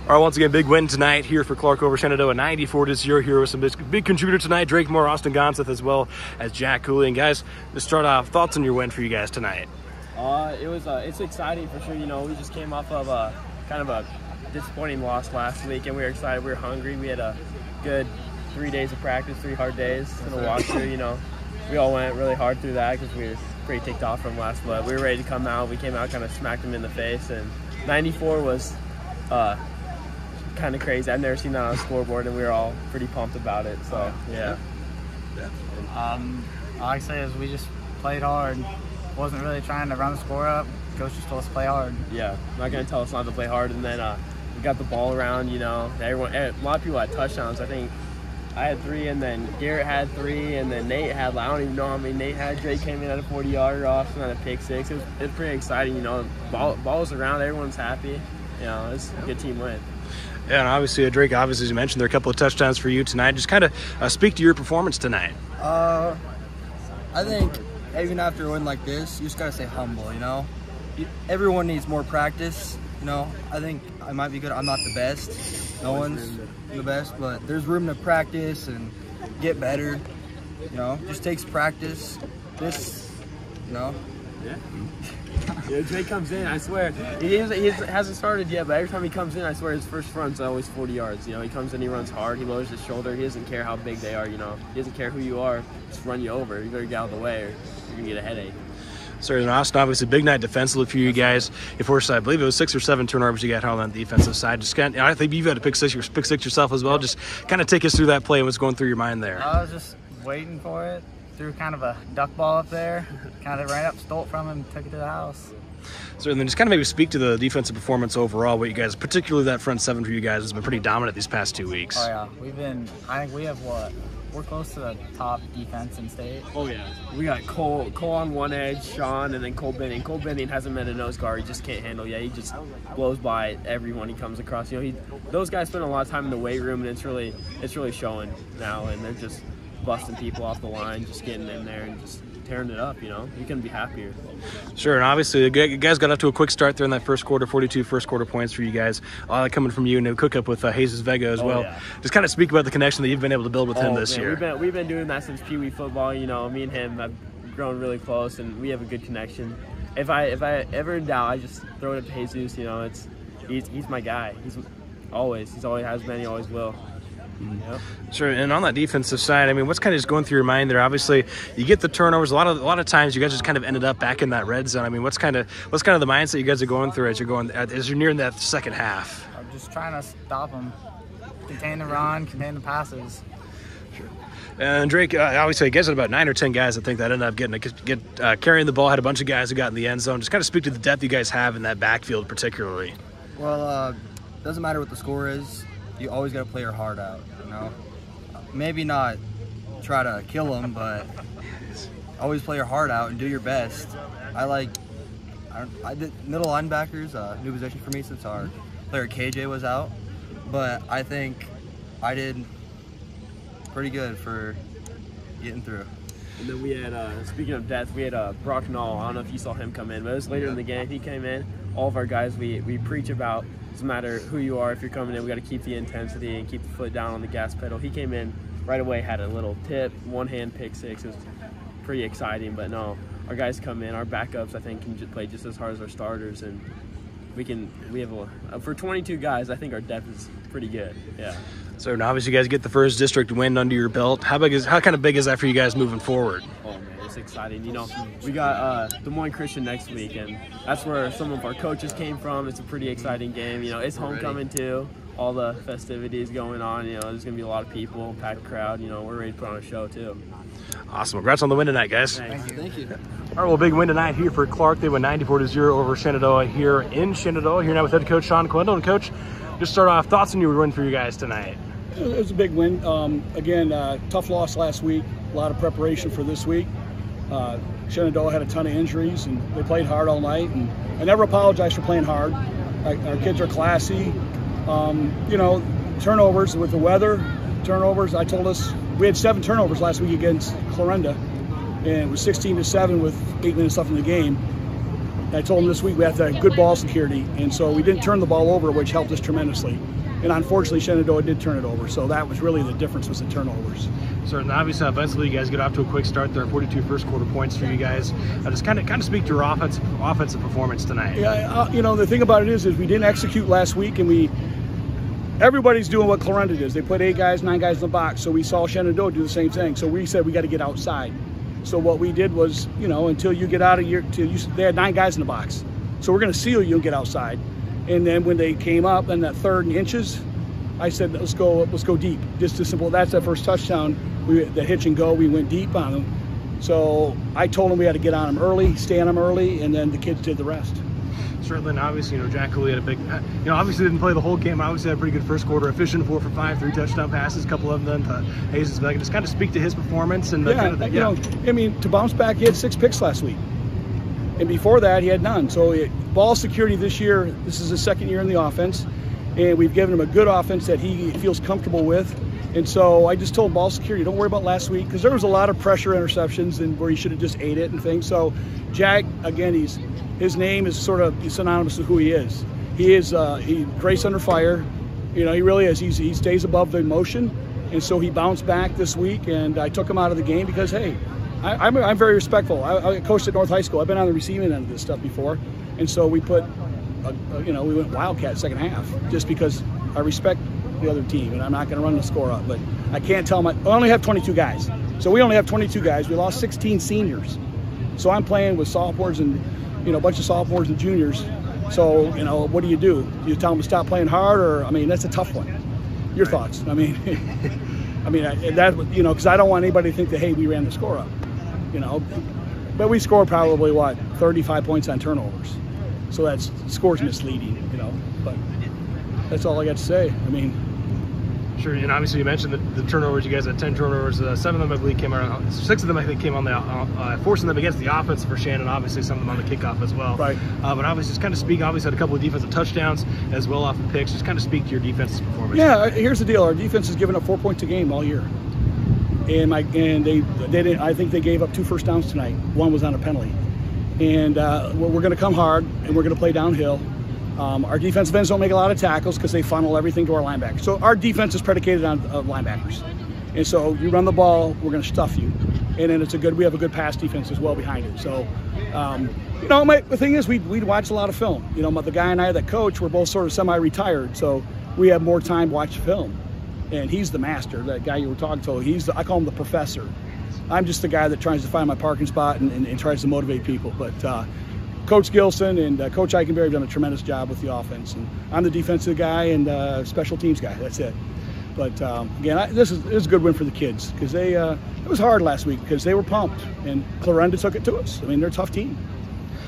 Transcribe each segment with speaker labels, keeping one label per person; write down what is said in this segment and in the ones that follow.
Speaker 1: All right, once again, big win tonight here for Clarke over Shenandoah, 94-0 here with some big contributor tonight, Drake Moore, Austin Gonzalez, as well as Jack Cooley. And guys, to start off, thoughts on your win for you guys tonight?
Speaker 2: It's exciting for sure. You know, we just came off of kind of a disappointing loss last week, and we were excited. We were hungry. We had a good 3 days of practice, 3 hard days in the walk through. You know, we all went really hard through that because we were pretty ticked off from last month. We were ready to come out. We came out, kind of smacked them in the face, and 94 was kind of crazy. I've never seen that on a scoreboard, and we were all pretty pumped about it. So yeah.
Speaker 3: All I say is we just played hard. Wasn't really trying to run the score up. Coach just told us to play hard.
Speaker 2: Yeah, not gonna tell us not to play hard. And then we got the ball around. You know, a lot of people had touchdowns. I think I had 3, and then Garrett had 3, and then Nate had, I don't even know how many Nate had. Drake came in at a 40-yarder off and had a pick 6. It was pretty exciting. You know, ball was around. Everyone's happy. You know, it's a good team win.
Speaker 1: Yeah, and obviously, Drake, obviously, as you mentioned, there are a couple of touchdowns for you tonight. Just kind of speak to your performance tonight.
Speaker 4: I think even after a win like this, you just got to stay humble, you know? Everyone needs more practice, you know? I think I might be good. I'm not the best. No one's the best, but there's room to practice and get better, you know? Just takes practice. You know?
Speaker 2: Yeah, Drake comes in, I swear, he hasn't started yet, but every time he comes in, I swear his first run's always 40 yards. You know, he comes in, he runs hard, he lowers his shoulder, he doesn't care how big they are, you know. He doesn't care who you are, just run you over. You better get out of the way or you're going to get a headache.
Speaker 1: Sir, and Austin, obviously, big night defensively for you guys. You forced, I believe it was 6 or 7 turnovers you got held on the defensive side. Just kind of, I think you've had a pick six yourself as well. Just kind of take us through that play and what's going through your mind there.
Speaker 3: I was just waiting for it. Threw kind of a duck ball up there. Kind of ran up, stole it from him, took it to the house.
Speaker 1: So then just kind of maybe speak to the defensive performance overall, what you guys, particularly that front 7 for you guys, has been pretty dominant these past 2 weeks.
Speaker 3: Oh, yeah. I think we have we're close to the top defense in state.
Speaker 2: Oh, yeah. We got Cole on one edge, Sean, and then Cole Benning. Cole Benning hasn't met a nose guard. He just can't handle yet. He just blows by everyone he comes across. You know, those guys spend a lot of time in the weight room, and it's really showing now, and they're just busting people off the line, just getting in there and just tearing it up, you know. You couldn't be happier.
Speaker 1: Sure, and obviously you guys got up to a quick start there in that first quarter, 42 first quarter points for you guys. A lot coming from you, and a cook up with Jesus Vega as well.
Speaker 2: Yeah.
Speaker 1: Just kind of speak about the connection that you've been able to build with him this year.
Speaker 2: We've been doing that since Pee Wee football. You know, me and him have grown really close, and we have a good connection. If I ever in doubt, I just throw it up to Jesus. You know, he's my guy. He's always has been. He always will. Yep.
Speaker 1: Sure, and on that defensive side, I mean, what's kind of just going through your mind there? Obviously, you get the turnovers. A lot of times, you guys just kind of ended up back in that red zone. I mean, what's kind of the mindset you guys are going through as you're nearing that second half?
Speaker 3: I'm just trying to stop them, contain the run, contain the passes.
Speaker 1: Sure. And Drake, obviously, you guys had about 9 or 10 guys I think that ended up carrying the ball. Had a bunch of guys who got in the end zone. Just kind of speak to the depth you guys have in that backfield, particularly.
Speaker 4: Well, doesn't matter what the score is. You always got to play your heart out, you know. Maybe not try to kill them, but always play your heart out and do your best. I did middle linebackers, new position for me since our player KJ was out, but I think I did pretty good for getting through.
Speaker 2: And then we had, speaking of depth, we had Brock Knoll. I don't know if you saw him come in, but it was later in the game. He came in. All of our guys, we preach about, doesn't matter who you are, if you're coming in, we got to keep the intensity and keep the foot down on the gas pedal. He came in right away, had a little tip, one-hand pick 6. It was pretty exciting, but no, our guys come in, our backups, I think, can play just as hard as our starters, and we have for 22 guys, I think our depth is pretty good. Yeah.
Speaker 1: So now obviously you guys get the first district win under your belt. How kind of big is that for you guys moving forward?
Speaker 2: Oh man, it's exciting. You know, we got Des Moines Christian next week, and that's where some of our coaches came from. It's a pretty exciting game. You know, it's homecoming too. All the festivities going on. You know, there's gonna be a lot of people, packed crowd. You know, we're ready to put on a show too.
Speaker 1: Awesome. Congrats on the win tonight, guys.
Speaker 4: Thank you.
Speaker 1: All right, well, big win tonight here for Clarke. They win 94-0 over Shenandoah here in Shenandoah. Here now with head coach Sean Quindle. And coach, just start off, thoughts on your win for you guys tonight?
Speaker 5: It was a big win. Again, tough loss last week. A lot of preparation for this week. Shenandoah had a ton of injuries, and they played hard all night. And I never apologize for playing hard. Our kids are classy. You know, turnovers with the weather. I told us we had 7 turnovers last week against Clarke, and it was 16-7 with 8 minutes left in the game. I told them this week we have to have good ball security, and so we didn't turn the ball over, which helped us tremendously. And unfortunately, Shenandoah did turn it over, so that was really the difference, was the turnovers.
Speaker 1: So obviously, offensively, you guys get off to a quick start there. 42 first quarter points for you guys. Just kind of speak to your offensive performance tonight.
Speaker 5: Yeah, you know, the thing about it is we didn't execute last week, and everybody's doing what Clarke does. They put 8 guys, 9 guys in the box. So we saw Shenandoah do the same thing. So we said we got to get outside. So what we did was, you know, until you get out of they had 9 guys in the box. So we're going to seal you and get outside. And then when they came up in that 3rd and inches, I said, let's go deep. Just as simple. That's that first touchdown. The hitch and go, we went deep on them. So I told them we had to get on them early, stay on them early, and then the kids did the rest.
Speaker 1: Certainly, and obviously, you know, Jack Cooley had a big, you know, obviously didn't play the whole game. Obviously had a pretty good first quarter, efficient, 4 for 5, 3 touchdown passes, a couple of them to Hazensbeck. Just kind of speak to his performance and
Speaker 5: you know, I mean, to bounce back, he had 6 picks last week, and before that he had none. So ball security this year. This is his 2nd year in the offense, and we've given him a good offense that he feels comfortable with. And so I just told ball security, don't worry about last week, because there was a lot of pressure interceptions and where he should have just ate it and things. So Jack, again, his name is sort of synonymous with who he is. He is grace under fire. You know, he really is. He stays above the emotion, and so he bounced back this week. And I took him out of the game because, hey, I'm very respectful. I coached at North High School. I've been on the receiving end of this stuff before, and so we put, you know, we went Wildcat second half just because I respect the other team, and I'm not going to run the score up. But I can't tell I only have 22 guys, so we only have 22 guys. We lost 16 seniors, so I'm playing with sophomores and, you know, a bunch of sophomores and juniors. So, you know, what do? Do you tell them to stop playing hard, or I mean, that's a tough one. Your thoughts? I mean, that, you know, because I don't want anybody to think that, hey, we ran the score up, you know. But we scored probably 35 points on turnovers, so that's score's misleading, you know. But that's all I got to say. I mean.
Speaker 1: Sure, and obviously you mentioned the turnovers. You guys had 10 turnovers. 7 of them, I believe, came around. 6 of them, I think, came on the forcing them against the offense for Shannon. Obviously, some of them on the kickoff as well.
Speaker 5: Right.
Speaker 1: But obviously, just kind of speak. Obviously, had a couple of defensive touchdowns as well off the picks. Just kind of speak to your defense's performance.
Speaker 5: Yeah, here's the deal. Our defense has given up 4 points a game all year, and they didn't. I think they gave up 2 first downs tonight. 1 was on a penalty, and we're going to come hard and we're going to play downhill. Our defensive ends don't make a lot of tackles because they funnel everything to our linebackers. So our defense is predicated on linebackers. And so you run the ball, we're going to stuff you. And then we have a good pass defense as well behind it. So, you know, the thing is, we'd watch a lot of film. You know, the guy and I that coach, we're both sort of semi-retired. So we have more time to watch film. And he's the master, that guy you were talking to. I call him the professor. I'm just the guy that tries to find my parking spot and tries to motivate people. But Coach Gilson and Coach Eichenberry have done a tremendous job with the offense. And I'm the defensive guy and special teams guy. That's it. But again, this is a good win for the kids because it was hard last week because they were pumped and Clarke took it to us. I mean, they're a tough team.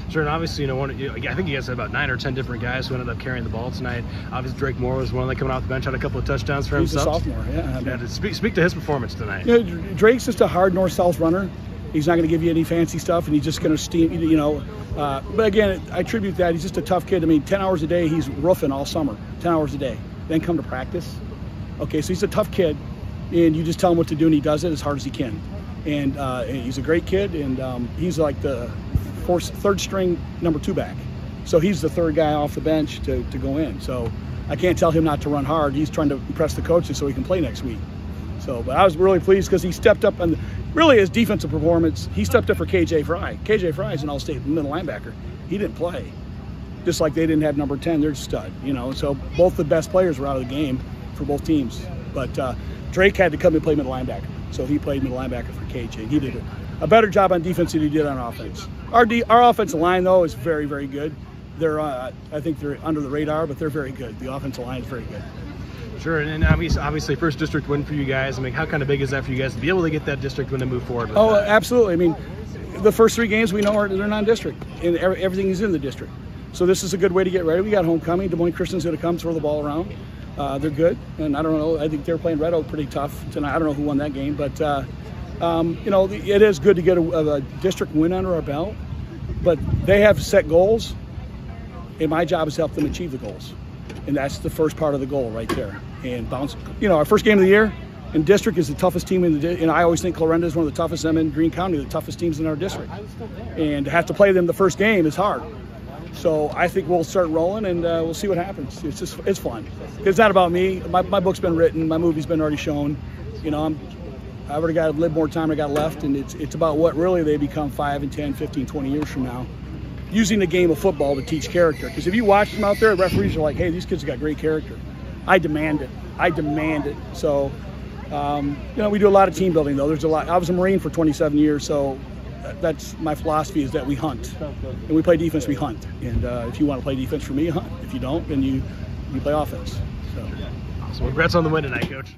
Speaker 1: Sure, and obviously, you know, I think you guys had about 9 or 10 different guys who ended up carrying the ball tonight. Obviously, Drake Moore was one of them coming off the bench, had a couple of touchdowns for himself.
Speaker 5: He's a sophomore, yeah.
Speaker 1: Yeah, speak to his performance tonight.
Speaker 5: You know, Drake's just a hard north-south runner. He's not going to give you any fancy stuff, and he's just going to steam, you know. But again, I attribute that. He's just a tough kid. I mean, 10 hours a day, he's roofing all summer, 10 hours a day. Then come to practice. Okay, so he's a tough kid, and you just tell him what to do, and he does it as hard as he can. And he's a great kid, and he's like the third string number 2 back. So he's the 3rd guy off the bench to go in. So I can't tell him not to run hard. He's trying to impress the coaches so he can play next week. So, but I was really pleased because he stepped up, and really his defensive performance, he stepped up for KJ Fry. KJ Fry is an all-state middle linebacker. He didn't play. Just like they didn't have number 10, they're stud, you know. So both the best players were out of the game for both teams. But Drake had to come and play middle linebacker. So he played middle linebacker for KJ. He did a better job on defense than he did on offense. Our offensive line, though, is very, very good. They're I think they're under the radar, but they're very good. The offensive line is very good. Sure,
Speaker 1: and obviously first district win for you guys. I mean, how kind of big is that for you guys to be able to get that district win to move forward with that?
Speaker 5: Absolutely. I mean, the first 3 games we know they're non-district, and everything is in the district. So this is a good way to get ready. We got homecoming. Des Moines Christian's going to come throw the ball around. They're good, and I don't know. I think they're playing Red Oak pretty tough tonight. I don't know who won that game, but you know, it is good to get a district win under our belt. But they have set goals, and my job is to help them achieve the goals. And that's the first part of the goal right there. And bounce, you know, our first game of the year in district is the toughest team in the and I always think Clarke is one of the toughest. Them in Greene County, the toughest teams in our district. And to have to play them the first game is hard. So I think we'll start rolling, and we'll see what happens. It's fun. It's not about me. My book's been written. My movie's been already shown. You know, I've already got to live more time I got left, and it's about what really they become 5 and 10, 15, 20 years from now. Using the game of football to teach character. Because if you watch them out there, the referees are like, hey, these kids have got great character. I demand it. I demand it. So, you know, we do a lot of team building, though. There's a lot. I was a Marine for 27 years, so that's my philosophy, is that we hunt. And we play defense, we hunt. And if you want to play defense for me, you hunt. If you don't, then you play offense. So
Speaker 1: Congrats on the win tonight, Coach.